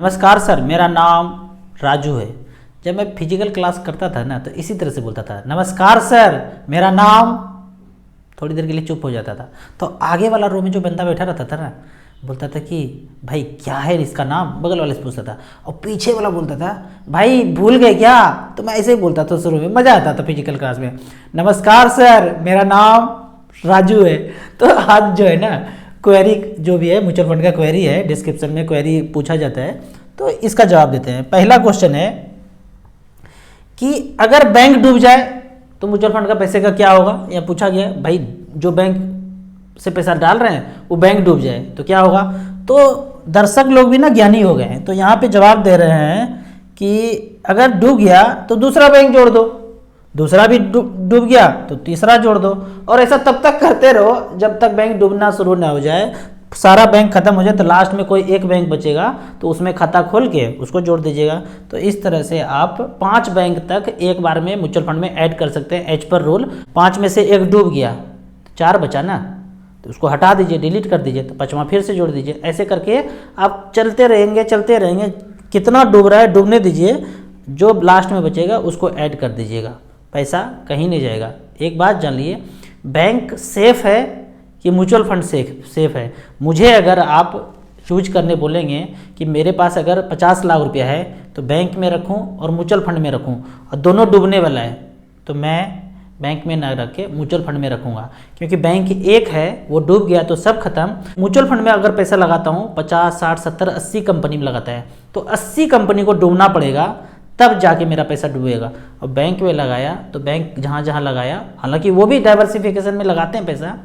नमस्कार सर, मेरा नाम राजू है। जब मैं फिजिकल क्लास करता था ना तो इसी तरह से बोलता था, नमस्कार सर मेरा नाम। थोड़ी देर के लिए चुप हो जाता था तो आगे वाला रो में जो बंदा बैठा रहता था ना बोलता था कि भाई क्या है इसका नाम, बगल वाले से पूछता था। और पीछे वाला बोलता था भाई भूल गए क्या। तो मैं ऐसे ही बोलता था शुरू में, मज़ा आता था फिजिकल क्लास में। नमस्कार सर मेरा नाम राजू है। तो आज जो है ना क्वेरी जो भी है, म्यूचुअल फंड का क्वेरी है, डिस्क्रिप्शन में क्वेरी पूछा जाता है तो इसका जवाब देते हैं। पहला क्वेश्चन है कि अगर बैंक डूब जाए तो म्यूचुअल फंड का पैसे का क्या होगा। यह पूछा गया भाई जो बैंक से पैसा डाल रहे हैं वो बैंक डूब जाए तो क्या होगा। तो दर्शक लोग भी ना ज्ञानी हो गए हैं तो यहाँ पे जवाब दे रहे हैं कि अगर डूब गया तो दूसरा बैंक जोड़ दो, दूसरा भी डूब गया तो तीसरा जोड़ दो, और ऐसा तब तक करते रहो जब तक बैंक डूबना शुरू ना हो जाए। सारा बैंक खत्म हो जाए तो लास्ट में कोई एक बैंक बचेगा तो उसमें खाता खोल के उसको जोड़ दीजिएगा। तो इस तरह से आप 5 बैंक तक एक बार में म्यूचुअल फंड में ऐड कर सकते हैं एज पर रूल। 5 में से एक डूब गया, 4 बचा ना, तो उसको हटा दीजिए, डिलीट कर दीजिए, तो 5वां फिर से जोड़ दीजिए। ऐसे करके आप चलते रहेंगे। कितना डूब रहा है डूबने दीजिए, जो लास्ट में बचेगा उसको ऐड कर दीजिएगा, पैसा कहीं नहीं जाएगा। एक बात जान लिए, बैंक सेफ है कि म्यूचुअल फंड सेफ है। मुझे अगर आप चूज करने बोलेंगे कि मेरे पास अगर 50 लाख रुपया है तो बैंक में रखूं और म्यूचुअल फंड में रखूं, और दोनों डूबने वाला है तो मैं बैंक में ना रख के म्यूचुअल फंड में रखूंगा, क्योंकि बैंक एक है, वो डूब गया तो सब खत्म। म्यूचुअल फंड में अगर पैसा लगाता हूँ 50, 60, 70, 80 कंपनी में लगाता है तो 80 कंपनी को डूबना पड़ेगा तब जाके मेरा पैसा डूबेगा। और बैंक में लगाया तो बैंक जहाँ जहाँ लगाया, हालांकि वो भी डाइवर्सिफिकेशन में लगाते हैं पैसा,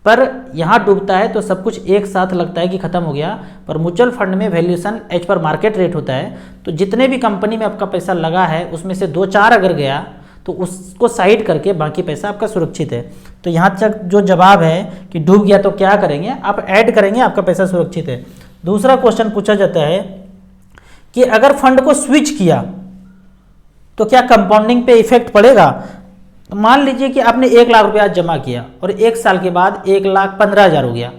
पर यहाँ डूबता है तो सब कुछ एक साथ लगता है कि खत्म हो गया। पर म्यूचुअल फंड में valuation as per market rate होता है, तो जितने भी कंपनी में आपका पैसा लगा है उसमें से 2-4 अगर गया तो उसको साइड करके बाकी पैसा आपका सुरक्षित है। तो यहाँ तक जो जवाब है कि डूब गया तो क्या करेंगे, आप ऐड करेंगे, आपका पैसा सुरक्षित है। दूसरा क्वेश्चन पूछा जाता है कि अगर फंड को स्विच किया तो क्या कंपाउंडिंग पे इफेक्ट पड़ेगा। तो मान लीजिए कि आपने 1 लाख रुपया जमा किया और 1 साल के बाद 1,15,000 हो गया।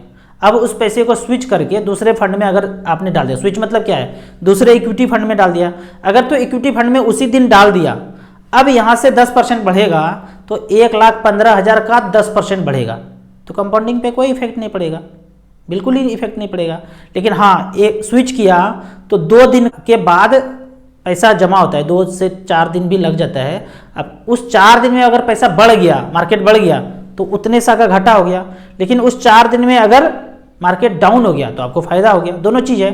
अब उस पैसे को स्विच करके दूसरे फंड में अगर आपने डाल दिया, स्विच मतलब क्या है, दूसरे इक्विटी फंड में डाल दिया। अगर तो इक्विटी फंड में उसी दिन डाल दिया, अब यहाँ से 10% बढ़ेगा तो 1,15,000 का 10% बढ़ेगा, तो कंपाउंडिंग पे कोई इफेक्ट नहीं पड़ेगा, बिल्कुल ही इफेक्ट नहीं पड़ेगा। लेकिन हाँ, एक स्विच किया तो 2 दिन के बाद पैसा जमा होता है, 2 से 4 दिन भी लग जाता है। अब उस 4 दिन में अगर पैसा बढ़ गया, मार्केट बढ़ गया तो उतने सा का घाटा हो गया, लेकिन उस 4 दिन में अगर मार्केट डाउन हो गया तो आपको फायदा हो गया। दोनों चीज़ है।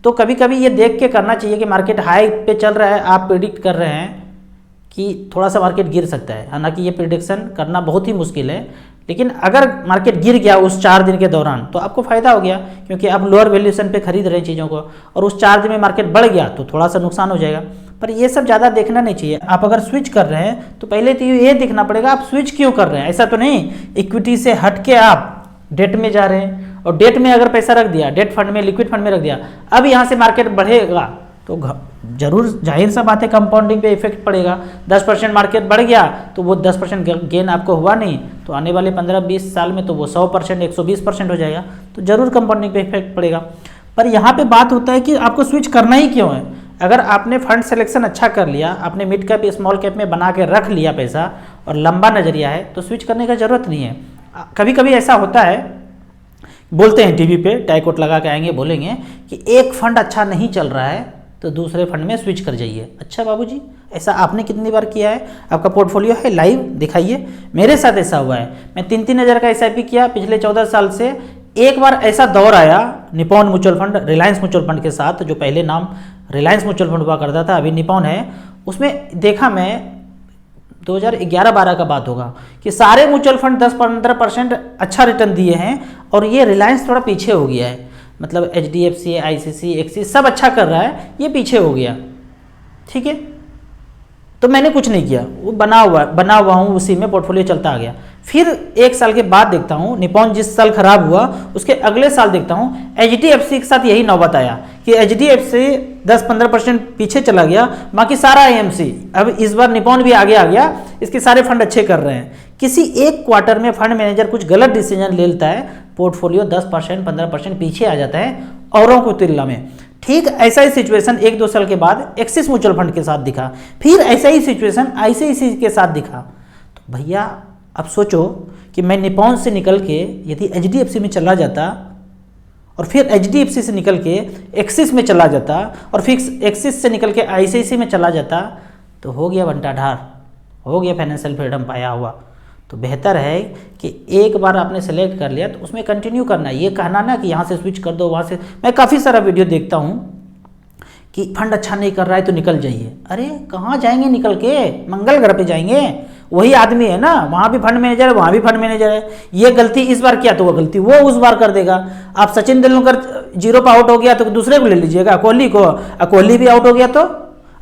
तो कभी कभी ये देख के करना चाहिए कि मार्केट हाई पे चल रहा है, आप प्रिडिक्ट कर रहे हैं कि थोड़ा सा मार्केट गिर सकता है, हालांकि ये प्रिडिक्शन करना बहुत ही मुश्किल है, लेकिन अगर मार्केट गिर गया उस 4 दिन के दौरान तो आपको फायदा हो गया, क्योंकि आप लोअर वैल्यूएशन पे खरीद रहे हैं चीज़ों को, और उस 4 दिन में मार्केट बढ़ गया तो थोड़ा सा नुकसान हो जाएगा। पर ये सब ज़्यादा देखना नहीं चाहिए। आप अगर स्विच कर रहे हैं तो पहले तो ये देखना पड़ेगा आप स्विच क्यों कर रहे हैं। ऐसा तो नहीं इक्विटी से हट के आप डेट में जा रहे हैं, और डेट में अगर पैसा रख दिया, डेट फंड में, लिक्विड फंड में रख दिया, अब यहाँ से मार्केट बढ़ेगा तो जरूर जाहिर सा बात है कंपाउंडिंग पे इफेक्ट पड़ेगा। 10% मार्केट बढ़ गया तो वो 10% गेन आपको हुआ नहीं, तो आने वाले 15-20 साल में तो वो 100%, 120% हो जाएगा, तो जरूर कंपाउंडिंग पे इफेक्ट पड़ेगा। पर यहाँ पे बात होता है कि आपको स्विच करना ही क्यों है। अगर आपने फंड सिलेक्शन अच्छा कर लिया, आपने मिड कैप स्मॉल कैप में बना के रख लिया पैसा और लंबा नजरिया है, तो स्विच करने का जरूरत नहीं है। कभी कभी ऐसा होता है, बोलते हैं टीवी पे टाई कोट लगा के आएंगे, बोलेंगे कि एक फंड अच्छा नहीं चल रहा है तो दूसरे फंड में स्विच कर जाइए। अच्छा बाबूजी, ऐसा आपने कितनी बार किया है? आपका पोर्टफोलियो है, लाइव दिखाइए। मेरे साथ ऐसा हुआ है, मैं 3-3 हज़ार का SIP किया पिछले 14 साल से। एक बार ऐसा दौर आया Nippon mutual fund, Reliance mutual fund के साथ, जो पहले नाम रिलायंस म्यूचुअल फंड हुआ करता था, अभी निपॉन है। उसमें देखा मैं 2011-12 का बात होगा कि सारे म्यूचुअल फंड 10-15% अच्छा रिटर्न दिए हैं, और ये रिलायंस थोड़ा पीछे हो गया है। मतलब HDFC, ICC, एक्सिस सब अच्छा कर रहा है, ये पीछे हो गया। ठीक है, तो मैंने कुछ नहीं किया, वो बना हुआ हूँ, उसी में पोर्टफोलियो चलता आ गया। फिर 1 साल के बाद देखता हूँ निपॉन जिस साल खराब हुआ उसके अगले साल देखता हूँ HDFC के साथ यही नौबत आया कि HDFC 10-15% पीछे चला गया, बाकी सारा AMC। अब इस बार निपॉन भी आगे आ गया, इसके सारे फंड अच्छे कर रहे हैं। किसी एक क्वार्टर में फंड मैनेजर कुछ गलत डिसीजन ले लेता है, पोर्टफोलियो 10%, 15% पीछे आ जाता है औरों को तुलना में। ठीक ऐसा ही सिचुएशन 1-2 साल के बाद एक्सिस म्यूचुअल फंड के साथ दिखा, फिर ऐसा ही सिचुएशन आईसीआईसीआई के साथ दिखा। तो भैया अब सोचो कि मैं निपॉन से निकल के यदि एचडीएफसी में चला जाता और फिर एचडीएफसी से निकल के एक्सिस में चला जाता और फिर एक्सिस से निकल के आईसीआईसीआई में चला जाता, तो हो गया बंटाढार, हो गया फाइनेंशियल फ्रीडम पाया हुआ। तो बेहतर है कि एक बार आपने सेलेक्ट कर लिया तो उसमें कंटिन्यू करना है। ये कहना ना कि यहाँ से स्विच कर दो, वहाँ से, मैं काफ़ी सारा वीडियो देखता हूँ कि फंड अच्छा नहीं कर रहा है तो निकल जाइए। अरे कहाँ जाएंगे निकल के, मंगल ग्रह पे जाएंगे? वही आदमी है ना, वहाँ भी फंड मैनेजर है, वहाँ भी फंड मैनेजर है। ये गलती इस बार किया तो वो गलती वो उस बार कर देगा। आप सचिन तेंदुलकर 0 पर आउट हो गया तो दूसरे को ले लीजिएगा, कोहली को। कोहली भी आउट हो गया तो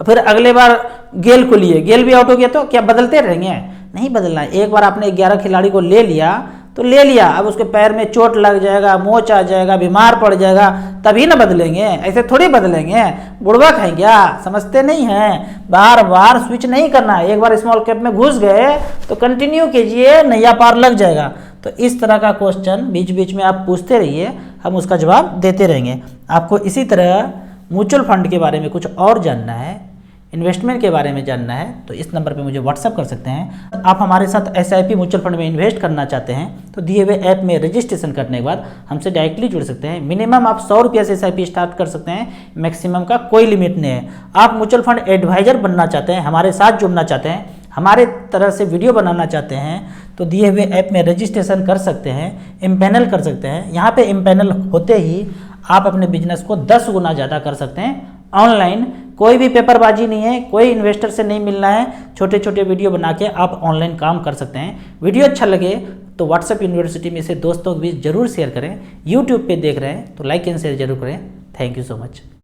फिर अगले बार गेल को लिए, गेल भी आउट हो गया तो क्या बदलते रहेंगे? नहीं बदलना है। एक बार आपने 11 खिलाड़ी को ले लिया तो ले लिया, अब उसके पैर में चोट लग जाएगा, मोच आ जाएगा, बीमार पड़ जाएगा, तभी ना बदलेंगे। ऐसे थोड़ी बदलेंगे, बुड़बक हैं क्या? समझते नहीं हैं। बार बार स्विच नहीं करना है। एक बार स्मॉल कैप में घुस गए तो कंटिन्यू कीजिए, नैया पार लग जाएगा। तो इस तरह का क्वेश्चन बीच बीच में आप पूछते रहिए, हम उसका जवाब देते रहेंगे। आपको इसी तरह म्यूचुअल फंड के बारे में कुछ और जानना है, इन्वेस्टमेंट के बारे में जानना है, तो इस नंबर पे मुझे व्हाट्सअप कर सकते हैं। आप हमारे साथ एसआईपी म्यूचुअल फंड में इन्वेस्ट करना चाहते हैं तो दिए हुए ऐप में रजिस्ट्रेशन करने के बाद हमसे डायरेक्टली जुड़ सकते हैं। मिनिमम आप 100 रुपये से एसआईपी स्टार्ट कर सकते हैं, मैक्सिमम का कोई लिमिट नहीं है। आप म्यूचुअल फंड एडवाइजर बनना चाहते हैं, हमारे साथ जुड़ना चाहते हैं, हमारे तरह से वीडियो बनाना चाहते हैं, तो दिए हुए ऐप में रजिस्ट्रेशन कर सकते हैं, इम्पैनल कर सकते हैं। यहाँ पे इम्पैनल होते ही आप अपने बिजनेस को 10 गुना ज़्यादा कर सकते हैं ऑनलाइन। कोई भी पेपरबाजी नहीं है, कोई इन्वेस्टर से नहीं मिलना है, छोटे छोटे वीडियो बना के आप ऑनलाइन काम कर सकते हैं। वीडियो अच्छा लगे तो व्हाट्सएप यूनिवर्सिटी में से दोस्तों के बीच जरूर शेयर करें। यूट्यूब पे देख रहे हैं तो लाइक एंड शेयर जरूर करें। Thank you so much.